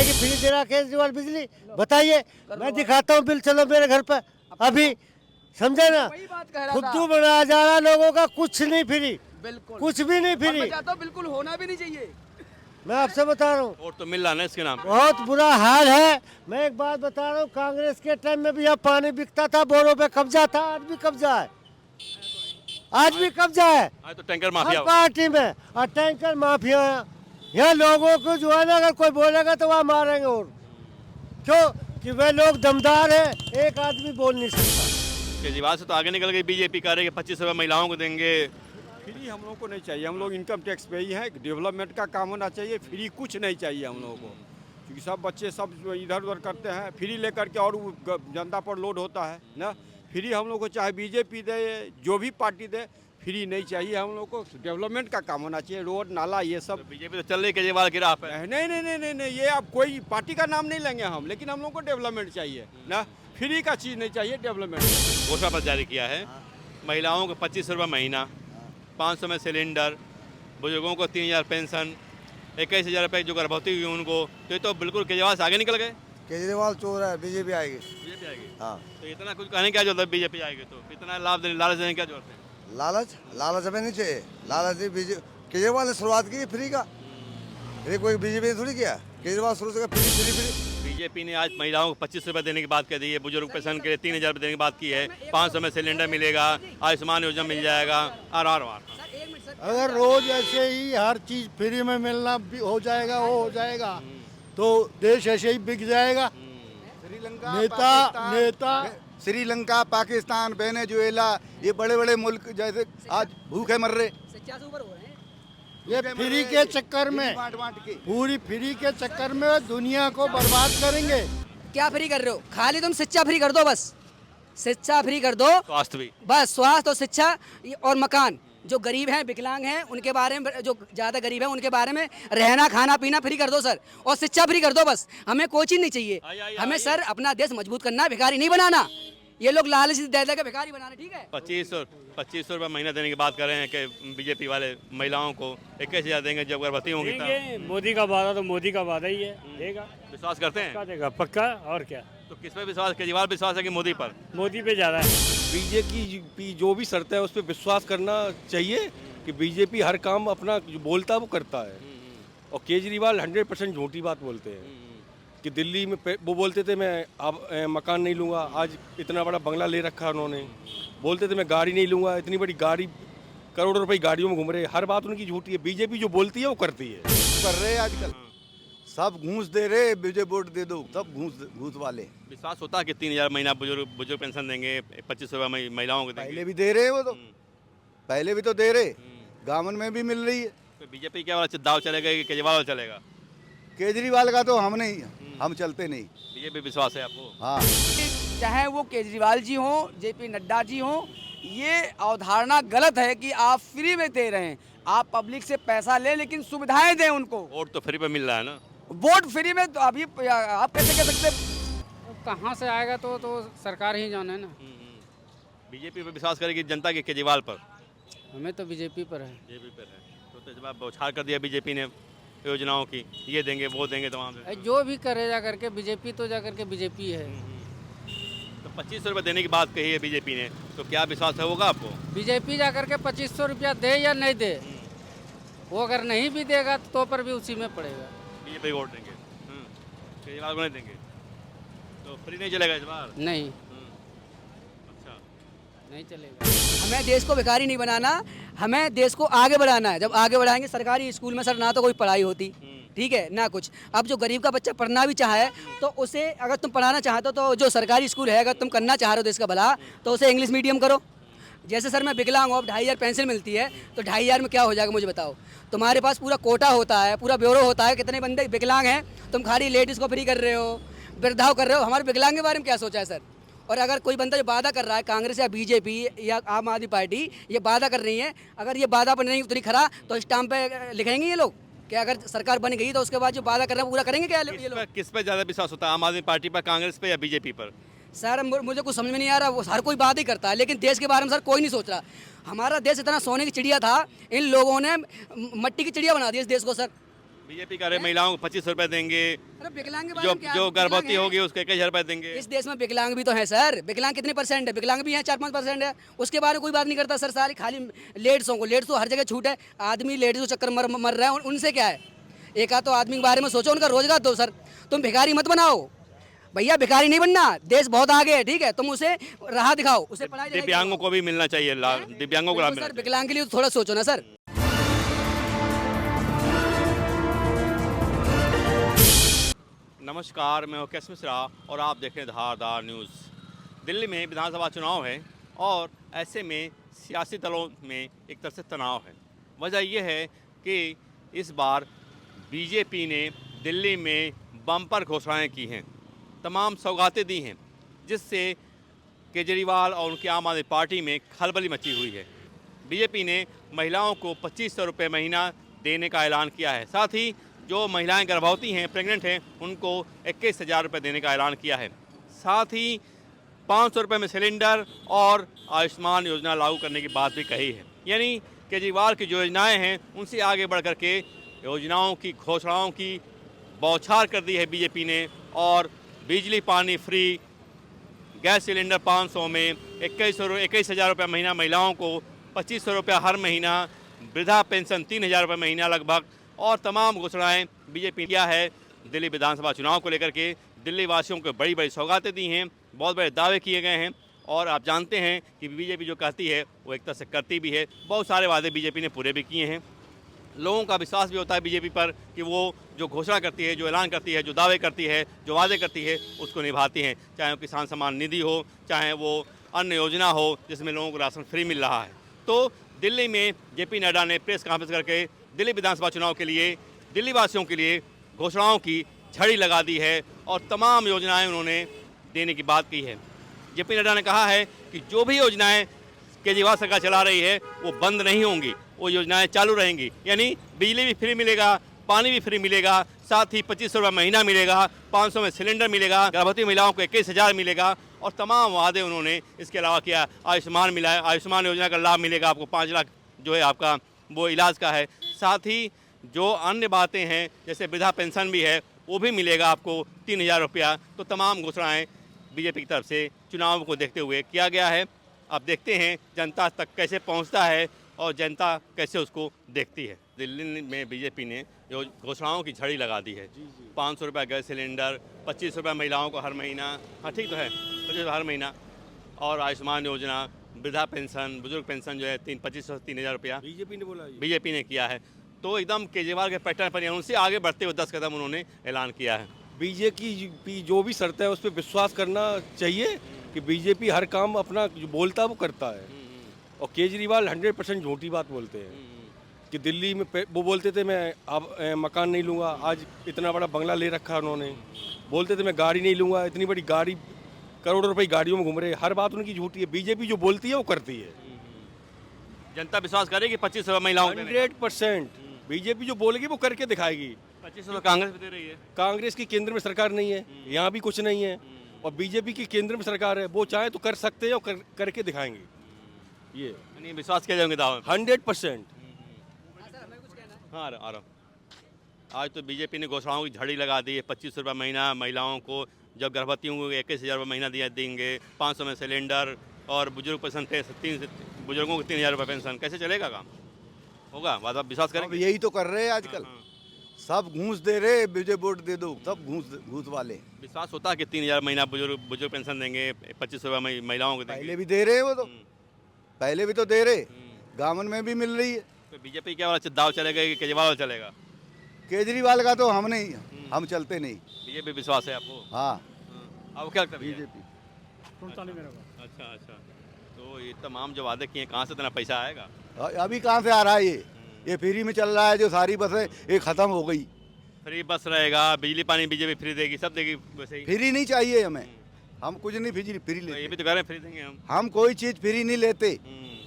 आएगी फ्री दे रहा केजरीवाल बिजली, बताइए। मैं दिखाता हूँ बिल, चलो मेरे घर पर अभी, समझे ना। वही बात कह रहा था। खुद्दू बनाया जा रहा लोगों का, कुछ नहीं फ्री, बिल्कुल कुछ भी नहीं और मैं फ्री। चाहता हूँ बिल्कुल होना भी नहीं चाहिए। मैं आपसे बता रहा हूँ वोट तो मिल रहा है इसके नाम पे। बहुत बुरा हाल है। मैं एक बात बता रहा हूँ, कांग्रेस के टाइम में भी यहाँ पानी बिकता था, बोरों पे कब्जा था, आज भी कब्जा है, आज भी कब्जा है आज तो टैंकर हर माफिया पार्टी में। और टैंकर माफिया यहाँ लोगों को जो है ना, अगर कोई बोलेगा तो वहाँ मारेंगे। और क्यों? कि वे लोग दमदार है, एक आदमी बोल नहीं सकता। केजरीवाल से तो आगे निकल गई बीजेपी, कह रही है 25 रुपये महिलाओं को देंगे। फ्री हम लोग को नहीं चाहिए, हम लोग इनकम टैक्स पे ही हैं, डेवलपमेंट का काम होना चाहिए, फ्री कुछ नहीं चाहिए हम लोगों को। क्योंकि सब बच्चे सब इधर उधर करते हैं, फ्री लेकर के और वो जनता पर लोड होता है ना। फ्री हम लोग को चाहे बीजेपी दे, जो भी पार्टी दे, फ्री नहीं चाहिए हम लोग को। डेवलपमेंट का काम होना चाहिए, रोड नाला ये सब। बीजेपी तो चल रही केजरीवाल की राह पे। नहीं नहीं नहीं नहीं नहीं, ये अब कोई पार्टी का नाम नहीं लेंगे हम, लेकिन हम लोग को डेवलपमेंट चाहिए ना, फ्री का चीज़ नहीं चाहिए, डेवलपमेंट। घोषणा पत्र जारी किया है, महिलाओं को 25 रुपये महीना, 500 में सिलेंडर, बुजुर्गों को 3000 पेंशन, 21,000 रुपये जो गर्भवती हुई उनको। तो ये तो बिल्कुल केजरीवाल से आगे निकल गए। केजरीवाल चोर है, बीजेपी आएगी। बीजेपी आएगी। हाँ, तो इतना कुछ कहने क्या जरूरत है, बीजेपी आएगी तो इतना लाभ देने, लालच देने क्या जरूरत है? लालच लालच हमें नहीं चाहिए। लालच केजरीवाल ने शुरुआत की फ्री का, ये कोई बीजेपी ने थोड़ी किया। केजरीवाल शुरू से फ्री फ्री फ्री। बीजेपी ने आज महिलाओं को 25 रुपये देने की बात कह दी है, बुजुर्ग पेंशन के लिए 3000 रुपये देने की बात की है, 500 में सिलेंडर मिलेगा, आयुष्मान योजना मिल जाएगा, आर अगर रोज ऐसे ही हर चीज फ्री में मिलना भी हो जाएगा, वो हो जाएगा तो देश ऐसे ही बिक जाएगा। श्रीलंका नेता श्रीलंका, पाकिस्तान, वेनेजुएला, ये बड़े बड़े मुल्क जैसे आज भूखे मर रहे। ये फ्री के चक्कर में, पूरी फ्री के चक्कर में दुनिया को बर्बाद करेंगे। क्या फ्री कर रहे हो? खाली तुम शिक्षा फ्री कर दो, बस शिक्षा फ्री कर दो, स्वास्थ्य भी। बस स्वास्थ्य और शिक्षा और मकान। जो गरीब हैं, विकलांग हैं, उनके बारे में, जो ज़्यादा गरीब हैं उनके बारे में रहना खाना पीना फ्री कर दो सर, और शिक्षा फ्री कर दो। बस हमें कोई चीज़ नहीं चाहिए। हमें सर अपना देश मजबूत करना, भिखारी नहीं बनाना। ये लोग लालच दे दे के भिखारी बनाना, ठीक है। 25 रुपये महीना देने की बात कर रहे हैं कि बीजेपी वाले महिलाओं को 21,000 देंगे जब गर्भवती होंगी तब। मोदी का वादा तो मोदी का वादा ही है, देगा। विश्वास करते हैं? पक्का देगा, पक्का। और क्या? तो किस पे विश्वास? केजरीवाल विश्वास है कि मोदी पर? मोदी पे ज़्यादा है। बीजेपी जो भी शर्त है उस पर विश्वास करना चाहिए कि बीजेपी हर काम अपना जो बोलता है वो करता है। और केजरीवाल 100% झूठी बात बोलते हैं कि दिल्ली में वो बोलते थे मैं अब मकान नहीं लूँगा, आज इतना बड़ा बंगला ले रखा है उन्होंने। बोलते थे मैं गाड़ी नहीं लूँगा, इतनी बड़ी गाड़ी, करोड़ों रुपए गाड़ियों में घूम रहे। हर बात उनकी झूठी है। बीजेपी जो बोलती है वो करती है। कर रहे हैं आजकल, सब घूस दे रहे, मुझे वोट दे दो, सब घूस वाले। विश्वास होता है कि 3000 महीना बुजुर्ग पेंशन देंगे, 25 रुपये महिलाओं को देंगे। पहले भी दे रहे हैं वो तो, पहले भी तो दे रहे, गाँव में भी मिल रही है। तो बीजेपी क्या वाला दाव चलेगा कि केजरीवाल चलेगा? केजरीवाल का तो हम नहीं, हम चलते नहीं। बीजेपी विश्वास है आपको? हाँ, चाहे वो केजरीवाल जी हों, जेपी नड्डा जी हों, ये अवधारणा गलत है कि आप फ्री में दे रहे हैं। आप पब्लिक से पैसा लें लेकिन सुविधाएं दें उनको। वोट तो फ्री पे मिल रहा है ना। वोट फ्री में तो अभी आप कैसे कह सकते? कहाँ से आएगा तो सरकार ही जाने ना। बीजेपी पे विश्वास करेगी जनता के केजरीवाल पर? हमें तो बीजेपी पर है। बीजेपी पर है तो जवाब बौछार कर दिया बीजेपी ने योजनाओं की, ये देंगे वो देंगे तमाम से। जो भी करे जा करके बीजेपी तो जा करके बीजेपी है। तो 25 रुपये देने की बात कही है बीजेपी ने, तो क्या विश्वास होगा आपको? बीजेपी जा करके 2500 रुपया दे या नहीं दे, वो अगर नहीं भी देगा तो पर भी उसी में पड़ेगा। बीजेपी वोट देंगे, केजरीवाल को नहीं देंगे, तो फ्री नहीं चलेगा इस बार? नहीं, अच्छा, नहीं चलेगा। हमें देश को भिखारी नहीं बनाना, हमें देश को आगे बढ़ाना है। जब आगे बढ़ाएंगे, सरकारी स्कूल में सर ना तो कोई पढ़ाई होती, ठीक है, ना कुछ। अब जो गरीब का बच्चा पढ़ना भी चाहे तो उसे, अगर तुम पढ़ाना चाहते हो तो जो सरकारी स्कूल है, अगर तुम करना चाह रहे हो देश का भला, तो उसे इंग्लिश मीडियम करो। जैसे सर मैं विकलांग हूँ, अब 2500 पेंसिल मिलती है, तो 2500 में क्या हो जाएगा मुझे बताओ। तुम्हारे पास पूरा कोटा होता है, पूरा ब्यूरो होता है, कितने बंदे विकलांग हैं, तुम खाली लेडीज़ को फ्री कर रहे हो, वृद्धाओं कर रहे हो। हमारे विकलांग के बारे में क्या सोचा है सर? और अगर कोई बंदा जो वादा कर रहा है, कांग्रेस या बीजेपी या आम आदमी पार्टी ये वादा कर रही है, अगर ये वादा पर नहीं उतरी खरा तो स्टाम्प पे लिखेंगे ये लोग कि अगर सरकार बन गई तो उसके बाद जो वादा कर रहे हैं पूरा करेंगे क्या ये लोग? किस पे ज़्यादा विश्वास होता है, आम आदमी पार्टी पर, कांग्रेस पे या बीजेपी पर? सर मुझे कुछ समझ में नहीं आ रहा। वो हर कोई बात ही करता है लेकिन देश के बारे में सर कोई नहीं सोच रहा। हमारा देश इतना सोने की चिड़िया था, इन लोगों ने मट्टी की चिड़िया बना दी इस देश को सर। बीजेपी कह रहे महिलाओं को 25 रुपए देंगे, अरे विकलांग के बारे जो में क्या? जो विकलांग गर्भवती हैं। होगी उसके 21,000 रुपए देंगे। इस देश में विकलांग भी तो है सर। विकलांग कितने परसेंट है? विकलांग भी है 4-5% है। उसके बारे में कोई बात नहीं करता सर। सारी खाली लेडीजों को, लेडीज को हर जगह छूट है। आदमी लेडीज को चक्कर मर रहे हैं, उनसे क्या है? एक आध तो आदमी के बारे में सोचो, उनका रोजगार दो सर। तुम भिखारी मत बनाओ भैया, भिखारी नहीं बनना। देश बहुत आगे है, ठीक है, तुम उसे राह दिखाओ, उसे पढ़ाई दिव्यांगों को भी मिलना चाहिए लाभ, दिव्यांगों को लाभ मिलना सर। विकलांग के लिए तो थोड़ा सोचो ना सर। नमस्कार, मैं हूं कैस मिश्रा और आप देख रहे हैं धारदार न्यूज़। दिल्ली में विधानसभा चुनाव है और ऐसे में सियासी दलों में एक तरह से तनाव है। वजह यह है कि इस बार बीजेपी ने दिल्ली में बम्पर घोषणाएं की हैं, तमाम सौगातें दी हैं, जिससे केजरीवाल और उनकी आम आदमी पार्टी में खलबली मची हुई है। बीजेपी ने महिलाओं को 2500 रुपये महीना देने का ऐलान किया है। साथ ही जो महिलाएं गर्भवती हैं, प्रेग्नेंट हैं, उनको 21,000 रुपये देने का ऐलान किया है। साथ ही 500 रुपये में सिलेंडर और आयुष्मान योजना लागू करने की बात भी कही है। यानी केजरीवाल की जो योजनाएं हैं उनसे आगे बढ़ कर के योजनाओं की, घोषणाओं की बौछार कर दी है बीजेपी ने। और बिजली पानी फ्री, गैस सिलेंडर 500 में, 21,000 रुपये महीना महिलाओं को, 2500 रुपये हर महीना, वृद्धा पेंशन 3,000 रुपये महीना लगभग, और तमाम घोषणाएं बीजेपी किया है दिल्ली विधानसभा चुनाव को लेकर के। दिल्ली वासियों को बड़ी बड़ी सौगातें दी हैं, बहुत बड़े दावे किए गए हैं। और आप जानते हैं कि बीजेपी जो कहती है वो एक तरह से करती भी है। बहुत सारे वादे बीजेपी ने पूरे भी किए हैं। लोगों का विश्वास भी होता है बीजेपी पर कि वो जो घोषणा करती है, जो ऐलान करती है, जो दावे करती है, जो वादे करती है, उसको निभाती हैं। चाहे वो किसान सम्मान निधि हो, चाहे वो अन्य योजना हो जिसमें लोगों को राशन फ्री मिल रहा है। तो दिल्ली में जेपी नड्डा ने प्रेस कॉन्फ्रेंस करके दिल्ली विधानसभा चुनाव के लिए दिल्ली वासियों के लिए घोषणाओं की झड़ी लगा दी है और तमाम योजनाएं उन्होंने देने की बात की है। जेपी नड्डा ने कहा है कि जो भी योजनाएं केजरीवाल सरकार चला रही है वो बंद नहीं होंगी, वो योजनाएं चालू रहेंगी। यानी बिजली भी फ्री मिलेगा, पानी भी फ्री मिलेगा, साथ ही 2500 रुपये महीना मिलेगा, 500 में सिलेंडर मिलेगा, गर्भवती महिलाओं को 21,000 मिलेगा और तमाम वादे उन्होंने इसके अलावा किया। आयुष्मान मिला है, आयुष्मान योजना का लाभ मिलेगा आपको, 5 लाख जो है आपका वो इलाज का है। साथ ही जो अन्य बातें हैं जैसे वृद्धा पेंशन भी है वो भी मिलेगा आपको 3,000 रुपया। तो तमाम घोषणाएं बीजेपी की तरफ से चुनाव को देखते हुए किया गया है। अब देखते हैं जनता तक कैसे पहुंचता है और जनता कैसे उसको देखती है। दिल्ली में बीजेपी ने जो घोषणाओं की झड़ी लगा दी है, 500 रुपये गैस सिलेंडर, 25 रुपये महिलाओं को हर महीना, हाँ ठीक तो है, 25 हर महीना, और आयुष्मान योजना, वृद्धा पेंशन, बुजुर्ग पेंशन जो है 2500 से 3,000 रुपया बीजेपी ने बोला, बीजेपी ने किया है। तो एकदम केजरीवाल के पैटर्न पर उनसे आगे बढ़ते हुए 10 कदम उन्होंने ऐलान किया है। बीजेपी जो भी शर्तें है उस पर विश्वास करना चाहिए कि बीजेपी हर काम अपना जो बोलता है वो करता है। और केजरीवाल 100% झूठी बात बोलते हैं कि दिल्ली में वो बोलते थे मैं अब मकान नहीं लूँगा, आज इतना बड़ा बंगला ले रखा है उन्होंने। बोलते थे मैं गाड़ी नहीं लूँगा, इतनी बड़ी गाड़ी, करोड़ों रुपए गाड़ियों में घूम रहे। हर बात उनकी झूठी है। बीजेपी जो बोलती है वो करती है। जनता विश्वास करेगी 25 रुपये महिलाओं को? 100% बीजेपी जो बोलेगी वो करके दिखाएगी। 25 रुपये कांग्रेस भी दे रही है। कांग्रेस की केंद्र में सरकार नहीं है, यहाँ भी कुछ नहीं है, और बीजेपी की केंद्र में सरकार है। वो चाहे तो कर सकते हैं और करके दिखाएंगे। ये यानी विश्वास किया जाएंगे दावे 100%। हाँ आ रहा हूँ। आज तो बीजेपी ने घोषणाओं की झड़ी लगा दी है। 25 रुपये महीना महिलाओं को, जब गर्भवती होंगे 21,000 रुपये महीना दिया देंगे, 500 में सिलेंडर, और बुजुर्ग पेंशन बुजुर्गों को 3,000 रुपये पेंशन। कैसे चलेगा काम? होगा? बात आप विश्वास अब करेंगे? यही तो कर रहे हैं आजकल। सब घूस दे रहे, मुझे वोट दे दो, सब घूस वाले। विश्वास होता है कि 3,000 महीना बुजुर्ग पेंशन देंगे, 25 रुपये महिलाओं को देंगे? पहले भी दे रहे हैं वो तो, पहले भी तो दे रहे, गाँव में भी मिल रही है। तो बीजेपी क्या वाला दाव चलेगा कि केजरीवाल वाला चलेगा? केजरीवाल का तो हम नहीं, हम चलते नहीं। बीजेपी विश्वास है आपको? हाँ, अब क्या लगता है? बीजेपी। अच्छा। तो ये तमाम जो वादे किए, कहाँ से इतना पैसा आएगा? अभी कहाँ से आ रहा है ये फ्री में चल रहा है। जो सारी बसें ये खत्म हो गई। फ्री बस रहेगा, बिजली पानी बीजेपी फ्री देगी, सब देगी वैसे ही। फ्री नहीं चाहिए हमें, हम कुछ नहीं फ्री तो ये लेते। भी तो कह रहे हैं फ्री देंगे हम। कोई चीज़ फ्री नहीं लेते,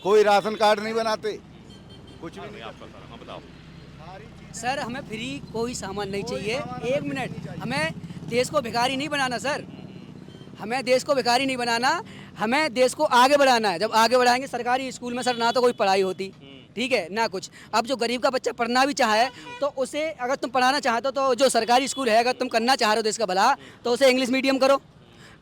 कोई राशन कार्ड नहीं बनाते, कुछ भी नहीं। आपका सारा, हाँ बताओ। सर हमें फ्री कोई सामान नहीं चाहिए। एक मिनट, हमें देश को भिखारी नहीं बनाना सर, हमें देश को भिखारी नहीं बनाना, हमें देश को आगे बढ़ाना है। जब आगे बढ़ाएंगे, सरकारी स्कूल में सर ना तो कोई पढ़ाई होती, ठीक है ना कुछ। अब जो गरीब का बच्चा पढ़ना भी चाहे तो उसे अगर तुम पढ़ाना चाहते हो तो जो सरकारी स्कूल है, अगर तुम करना चाह रहे हो देश का भला, तो उसे इंग्लिश मीडियम करो।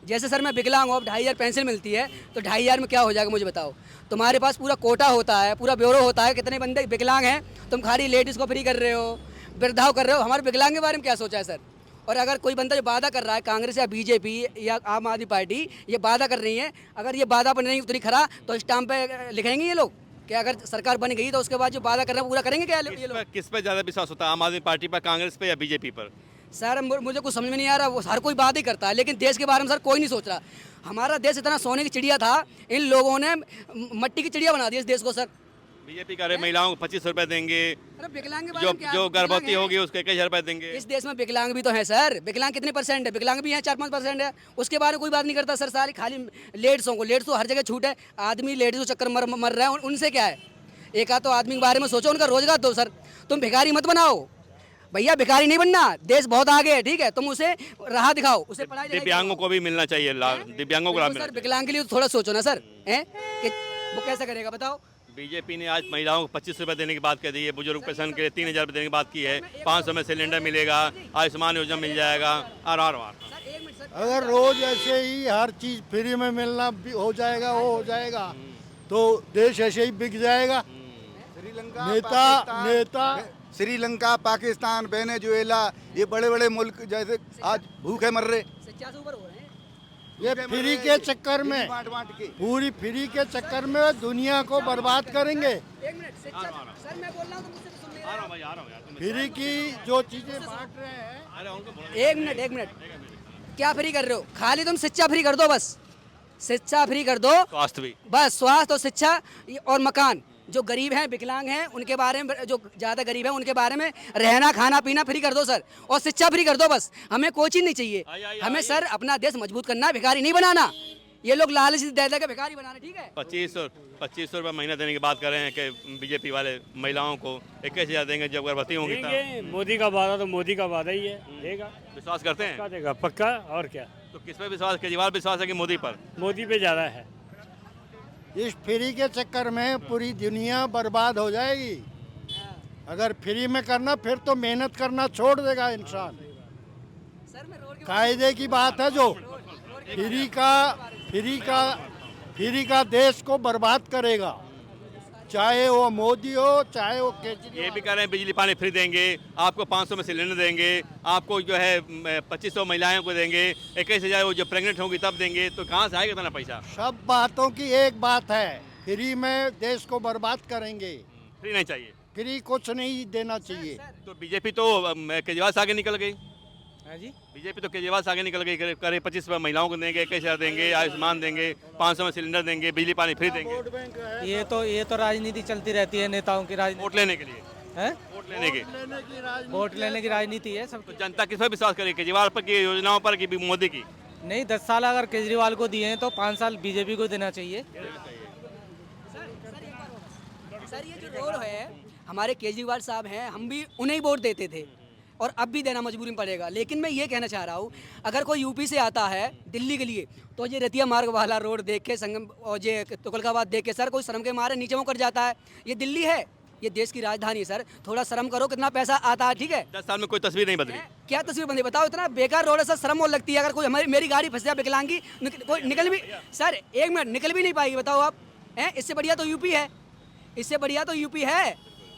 जैसे सर मैं विकलांग हूँ, अब 2500 पेंसिल मिलती है, तो 2500 में क्या हो जाएगा मुझे बताओ। तुम्हारे पास पूरा कोटा होता है, पूरा ब्यूरो होता है, कितने बंदे विकलांग हैं, तुम खाली लेडीज़ को फ्री कर रहे हो, वृद्धाओं कर रहे हो। हमारे विकलांग के बारे में क्या सोचा है सर? और अगर कोई बंदा जो वादा कर रहा है, कांग्रेस या बीजेपी या आम आदमी पार्टी ये वादा कर रही है, अगर ये वादा पर नहीं उतरी खरा तो स्टाम्प पे लिखेंगे ये लोग कि अगर सरकार बन गई तो उसके बाद जो वादा कर रहे हैं पूरा करेंगे क्या ये लोग? किस पे ज़्यादा विश्वास होता है, आम आदमी पार्टी पर, कांग्रेस पे या बीजेपी पर? सर मुझे कुछ समझ में नहीं आ रहा, वो हर कोई बात ही करता है लेकिन देश के बारे में सर कोई नहीं सोच रहा। हमारा देश इतना सोने की चिड़िया था, इन लोगों ने मट्टी की चिड़िया बना दी इस देश को सर। बीजेपी कह रहे महिलाओं को 2500 रुपये देंगे, अरे विकलांग के बारे में क्या? जो गर्भवती विकलांग होगी उसको 1000 रुपये देंगे। इस देश में विकलांग भी तो है सर। विकलांग कितने परसेंट है? विकलांग भी हैं 4-5% है, उसके बारे में कोई बात नहीं करता सर। सारी खाली लेडीज़ों को, लेडीज़ को हर जगह छूट है, आदमी लेडीज़ को चक्कर मर रहे हैं, उनसे क्या है? एक आध तो आदमी के बारे में सोचो, उनका रोजगार दो सर। तुम भिखारी मत बनाओ भैया, भिखारी नहीं बनना, देश बहुत आगे है, ठीक है, तुम उसे राह दिखाओ, उसे पढ़ाई दिव्यांगों को भी मिलना चाहिए लाभ, दिव्यांगों को लाभ मिलना सर। विकलांग के लिए तो थोड़ा सोचो ना सर, हैं कि वो कैसे करेगा बताओ। चाहिए। बीजेपी ने आज महिलाओं को 2500 रुपये देने की बात कह दी है, बुजुर्ग पेंशन के लिए 3000 रुपये देने की बात की है, 500 में सिलेंडर मिलेगा, आयुष्मान योजना मिल जाएगा, अगर रोज ऐसे ही हर चीज फ्री में मिलना भी हो जाएगा, वो हो जाएगा, तो देश ऐसे ही बिक जाएगा। नेता श्रीलंका, पाकिस्तान, वेनेजुएला, ये बड़े बड़े मुल्क जैसे आज भूखे मर रहे, ये फ्री के चक्कर में, पूरी फ्री के चक्कर में दुनिया को बर्बाद करेंगे। एक मिनट सर, मैं बोल रहा हूँ तो मुझसे सुन ले। फ्री की जो चीजें बांट रहे हैं, एक मिनट, क्या फ्री कर रहे हो? खाली तुम शिक्षा फ्री कर दो, बस शिक्षा फ्री कर दो, स्वास्थ्य भी, बस स्वास्थ्य और शिक्षा और मकान। जो गरीब हैं, विकलांग हैं, उनके बारे में, जो ज़्यादा गरीब हैं उनके बारे में रहना खाना पीना फ्री कर दो सर, और शिक्षा फ्री कर दो। बस हमें कोई चीज़ नहीं चाहिए, हमें सर अपना देश मजबूत करना है, भिखारी नहीं बनाना। ये लोग लालच दे के भिखारी बनाना, ठीक है। 2500 रुपये महीना देने की बात कर रहे हैं कि बीजेपी वाले महिलाओं को 21,000 देंगे जब गर्भवती होंगी तब। मोदी का वादा तो मोदी का वादा ही है, देगा, विश्वास करते हैं? पक्का देगा, पक्का। और क्या, तो किस पे विश्वास? केजरीवाल विश्वास है कि मोदी पर? मोदी पे ज़्यादा है। इस फ्री के चक्कर में पूरी दुनिया बर्बाद हो जाएगी। अगर फ्री में करना फिर तो मेहनत करना छोड़ देगा इंसान। कायदे की बात है, जो फ्री का देश को बर्बाद करेगा, चाहे वो मोदी हो चाहे वो केजरीवाल। ये भी कह रहे हैं बिजली पानी फ्री देंगे, आपको 500 में सिलेंडर देंगे, आपको जो है 2500 महिलाओं को देंगे, 21,000 वो जो प्रेग्नेंट होंगी तब देंगे। तो कहाँ से आएगा इतना पैसा? सब बातों की एक बात है, फ्री में देश को बर्बाद करेंगे। फ्री नहीं चाहिए, फ्री कुछ नहीं देना चाहिए। तो बीजेपी तो केजरीवाल से आगे निकल गई। जी, बीजेपी तो केजरीवाल से आगे निकल गई, करे 25 रुपये महिलाओं को देंगे, 21,000 देंगे, आयुष्मान देंगे, 500 में सिलेंडर देंगे, बिजली पानी फ्री देंगे। ये तो राजनीति चलती रहती है, नेताओं की राजनीति। वोट लेने के लिए है, वोट लेने के वोट लेने की राजनीति है सब। तो जनता किस पर विश्वास करे, केजरीवाल पर की योजनाओं पर कि मोदी की? नहीं, 10 साल अगर केजरीवाल को दिए हैं तो 5 साल बीजेपी को देना चाहिए। सर ये जो रोड है, हमारे केजरीवाल साहब हैं, हम भी उन्हें ही वोट देते थे और अब भी देना मजबूरी में पड़ेगा। लेकिन मैं ये कहना चाह रहा हूँ, अगर कोई यूपी से आता है दिल्ली के लिए तो ये रतिया मार्ग वाला रोड देख के, संगम और ये तुगलकाबाद देख के सर कोई शर्म के मारे नीचे मुकर जाता है। ये दिल्ली है, ये देश की राजधानी है सर, थोड़ा शर्म करो, कितना पैसा आता है, ठीक है। 10 साल में कोई तस्वीर नहीं बदली। क्या तस्वीर बंदी बताओ, इतना बेकार रोड है सर, शर्म और लगती है। अगर कोई मेरी गाड़ी फंस जाए विकलांगी, कोई निकल भी, सर 1 मिनट निकल भी नहीं पाएगी, बताओ आप हैं। इससे बढ़िया तो यूपी है, इससे बढ़िया तो यूपी है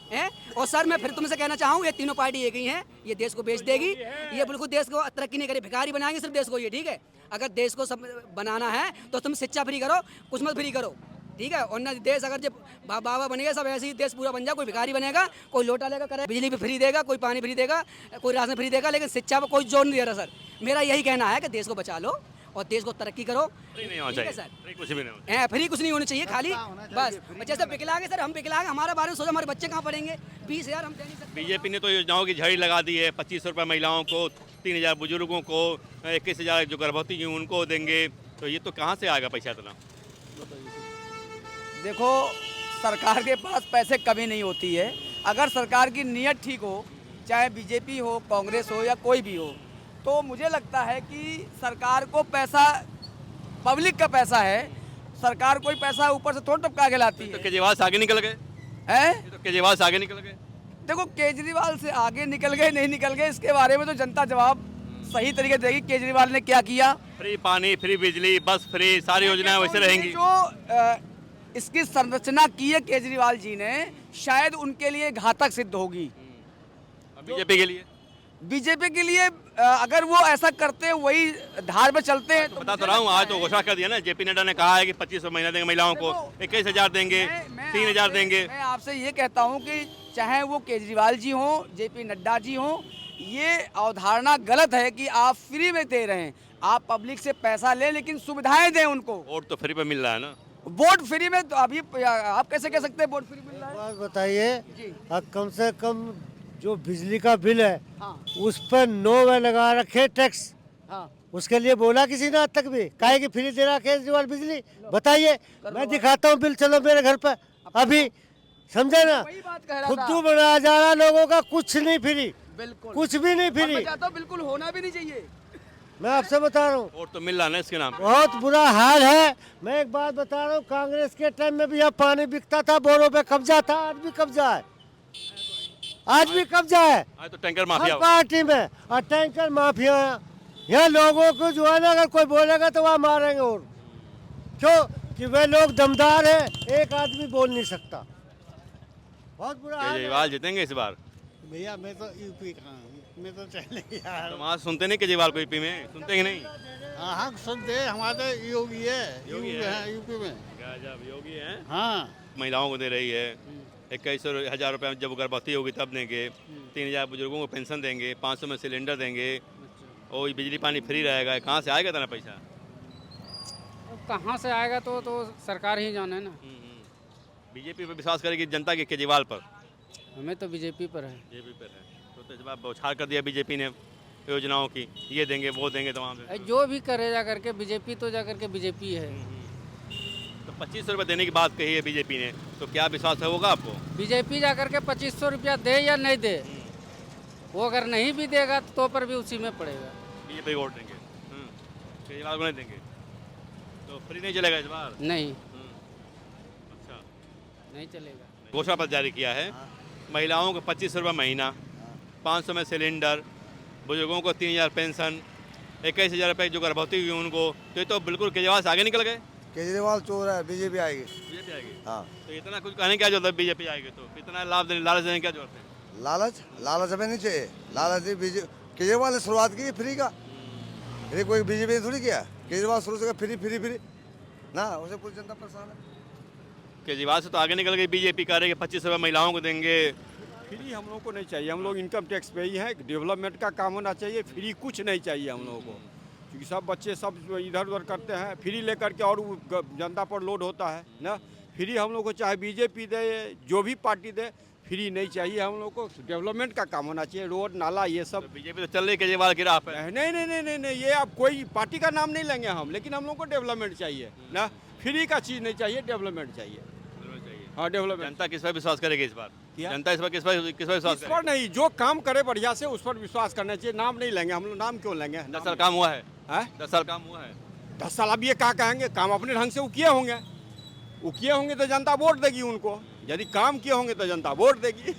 हैं। और सर मैं फिर तुमसे कहना चाहूँ, ये तीनों पार्टी एक ही हैं, ये देश को बेच देगी, ये बिल्कुल देश को तरक्की नहीं करे, भिखारी बनाएंगे सिर्फ देश को ये, ठीक है। अगर देश को सब बनाना है तो तुम शिक्षा फ्री करो, कुछ मत फ्री करो, ठीक है। और न देश अगर जब बाबा बनेगा, सब ऐसे ही देश पूरा बन जाए, कोई भिखारी बनेगा, कोई लोटा लेकर करे, बिजली भी फ्री देगा, कोई पानी फ्री देगा, कोई राशन फ्री देगा, लेकिन शिक्षा पर कोई जोर नहीं दे रहा सर। मेरा यही कहना है कि देश को बचा लो और देश को तरक्की करो, फ्री नहीं होना ठीक है चाहिए, सर। फ्री कुछ भी नहीं होना चाहिए। फ्री कुछ नहीं होनी चाहिए, खाली बस। जैसे विकलांग है सर, हम विकलांग, हमारे बारे में सोचो, हमारे बच्चे कहाँ पढ़ेंगे? 20,000 हम दे नहीं सकते। बीजेपी ने तो योजनाओं की झड़ी लगा दी है, 2500 रुपये महिलाओं को, 3000 बुजुर्गों को, 21,000 जो गर्भवती हैं उनको देंगे। तो ये तो कहाँ से आएगा पैसा इतना? देखो, सरकार के पास पैसे कमी नहीं होती है। अगर सरकार की नीयत ठीक हो, चाहे बीजेपी हो, कांग्रेस हो या कोई भी हो, तो मुझे लगता है कि सरकार को पैसा, पब्लिक का पैसा है, सरकार कोई पैसा ऊपर से थोड़ा टपका के लाती तो है। केजरीवाल से आगे निकल गए। है। ये तो केजरीवाल से आगे निकल गए। देखो केजरीवाल से आगे निकल गए नहीं निकल गए इसके बारे में तो जनता जवाब सही तरीके देगी। केजरीवाल ने क्या किया, फ्री पानी, फ्री बिजली, बस फ्री, सारी योजनाएं वैसे रहेंगी। जो इसकी संरचना की है केजरीवाल जी ने, शायद उनके लिए घातक सिद्ध होगी। बीजेपी के लिए, बीजेपी के लिए अगर वो ऐसा करते हैं, वही धार पे चलते हैं तो बता तो रहा हूँ, आज तो घोषणा कर दिया ना, जेपी नड्डा ने कहा है कि 2500 महीना देंगे महिलाओं को, 21,000 देंगे, 3,000 देंगे। मैं आपसे ये कहता हूँ कि चाहे वो केजरीवाल जी हों, जेपी नड्डा जी हों, ये अवधारणा गलत है कि आप फ्री में दे रहे हैं। आप पब्लिक से पैसा लें लेकिन सुविधाएं दें उनको। वोट तो फ्री पे मिल रहा है ना। वोट फ्री में तो अभी आप कैसे कह सकते हैं वोट फ्री मिल रहा है? बात बताइए, जी। अब कम से कम जो बिजली का बिल है हाँ उस पर 9 लगा रखे टैक्स। हाँ उसके लिए बोला किसी ने आज तक भी? काहे कि फ्री दे रहा केजरीवाल बिजली? बताइए, मैं दिखाता हूँ बिल, चलो मेरे घर पर अभी, समझे ना? वही बात कह रहा खुद्दू था। बनाया जा रहा लोगों का, कुछ नहीं फ्री, बिल्कुल कुछ भी नहीं और मैं फ्री। चाहता हूँ बिल्कुल होना भी नहीं चाहिए। मैं आपसे बता रहा हूँ, वोट तो मिल रहा है ना इसके नाम पे। बहुत बुरा हाल है। मैं एक बात बता रहा हूँ, कांग्रेस के टाइम में भी यहाँ पानी बिकता था, बोरों पे कब्जा था, आज भी कब्जा है, आज भी कब्जा है आज तो टैंकर हर माफिया। पार्टी में। और टैंकर माफिया यहाँ लोगों को जो है ना, अगर कोई बोलेगा तो वहाँ मारेंगे। और क्यों? कि वे लोग दमदार है, एक आदमी बोल नहीं सकता। बहुत बुरा हाल है। केजरीवाल जीतेंगे इस बार। भैया मैं तो यूपी का हूँ, मैं तो चले यार। तो वहाँ सुनते नहीं केजरीवाल को, यूपी में सुनते कि नहीं? हाँ हाँ सुनते, हमारे योगी है, योगी यूपी है। है, यूपी में। गजब, योगी है। हाँ महिलाओं को दे रही है 21,000 रुपये, जब गर्भवती होगी तब देंगे। 3,000 बुजुर्गों को पेंशन देंगे, 500 में सिलेंडर देंगे, और बिजली पानी फ्री रहेगा। कहाँ से आएगा इतना पैसा? अब कहाँ से आएगा तो सरकार ही जाने ना। बीजेपी पर विश्वास करेगी जनता के केजरीवाल पर? हमें तो बीजेपी पर है। बीजेपी पर है तो जवाब बौछार कर दिया बीजेपी ने योजनाओं की, ये देंगे वो देंगे, तो वहाँ पे जो भी करे जा करके बीजेपी तो जा करके बीजेपी है। तो 2500 रुपये देने की बात कही है बीजेपी ने, तो क्या विश्वास है होगा आपको? बीजेपी जा करके 2500 रुपया दे या नहीं दे, वो अगर नहीं भी देगा तो पर भी उसी में पड़ेगा। बीजेपी को वोट देंगे, केजरीवाल को नहीं देंगे, तो फ्री नहीं चलेगा इस बार? नहीं, अच्छा, नहीं चलेगा। घोषणा पत्र जारी किया है, महिलाओं को 2500 रुपये महीना, 500 में सिलेंडर, बुजुर्गों को 3,000 पेंशन, 21,000 रुपये जो गर्भवती हुई उनको, तो ये तो बिल्कुल केजरीवाल से आगे निकल गए। केजरीवाल चोर है, बीजेपी आएगी। बीजेपी आएगी। हाँ तो इतना कुछ कहने क्या जरूरत है? बीजेपी आएगी तो इतना लाभ देने, लालच देने की क्या जरूरत है? लालच, लालच हमें नहीं चाहिए। लालच केजरीवाल ने शुरुआत की फ्री का, ये कोई बीजेपी ने थोड़ी किया। केजरीवाल शुरू से फ्री फ्री फ्री ना, उसे पूरी जनता परेशान है। केजरीवाल से तो आगे निकल गई बीजेपी, कह रही है 2500 रुपये महिलाओं को देंगे। फ्री हम लोग को नहीं चाहिए, हम लोग इनकम टैक्स पे ही है, डेवलपमेंट का काम होना चाहिए। फ्री कुछ नहीं चाहिए हम लोगों को, क्योंकि सब बच्चे सब इधर उधर करते हैं, फ्री लेकर के और जनता पर लोड होता है ना। फ्री हम लोग को चाहे बीजेपी दे, जो भी पार्टी दे, फ्री नहीं चाहिए हम लोग को। डेवलपमेंट का काम होना चाहिए, रोड नाला ये सब। बीजेपी तो चल रही केजरीवाल की राह पे। नहीं नहीं नहीं नहीं नहीं, ये अब कोई पार्टी का नाम नहीं लेंगे हम, लेकिन हम लोग को डेवलपमेंट चाहिए ना। फ्री का चीज़ नहीं चाहिए, डेवलपमेंट चाहिए। हाँ डेवलपमेंट। जनता किस पर विश्वास करेगी इस बार? क्या? जनता इस पर किस पर विश्वास इस करेगी? पर नहीं, जो काम करे बढ़िया से उस पर विश्वास करना चाहिए। नाम नहीं लेंगे हम लोग, नाम क्यों लेंगे? 10 साल काम हुआ है, हैं? 10 साल काम हुआ है। 10 साल अब ये क्या कहेंगे? काम अपने ढंग से वो किए होंगे, तो जनता वोट देगी उनको। यदि काम किए होंगे तो जनता वोट देगी।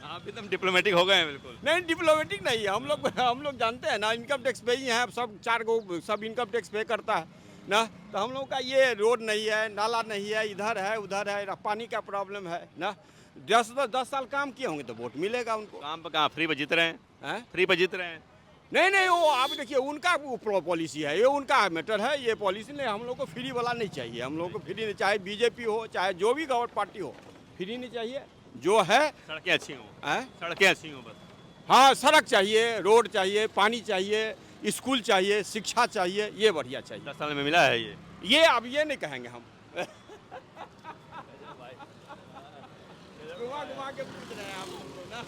आप एकदम डिप्लोमेटिक हो गए हैं बिल्कुल। नहीं डिप्लोमेटिक नहीं है, हम लोग जानते हैं ना, इनकम टैक्स पे ही हैं सब। 4 गो सब इनकम टैक्स पे करता है ना। तो हम लोग का ये रोड नहीं है, नाला नहीं है, इधर है उधर है, पानी का प्रॉब्लम है ना। 10 साल काम किए होंगे तो वोट मिलेगा उनको। काम पर कहाँ फ्री पर जीत रहे हैं? फ्री पर जीत रहे हैं। नहीं नहीं, वो आप देखिए उनका पॉलिसी है, ये उनका मैटर है, ये पॉलिसी नहीं। हम लोग को फ्री वाला नहीं चाहिए, हम लोग को फ्री नहीं, चाहे बीजेपी हो चाहे जो भी गवर्नमेंट पार्टी हो, फ्री नहीं चाहिए। जो है सड़कें अच्छी हों, हैं? सड़कें अच्छी हों बस। हाँ, सड़क चाहिए, रोड चाहिए, पानी चाहिए, स्कूल चाहिए, शिक्षा चाहिए, ये बढ़िया चाहिए। 10 साल में मिला है ये अब ये नहीं कहेंगे हम। घुमा घुमा के पूछ रहे हैं आप लोग ना।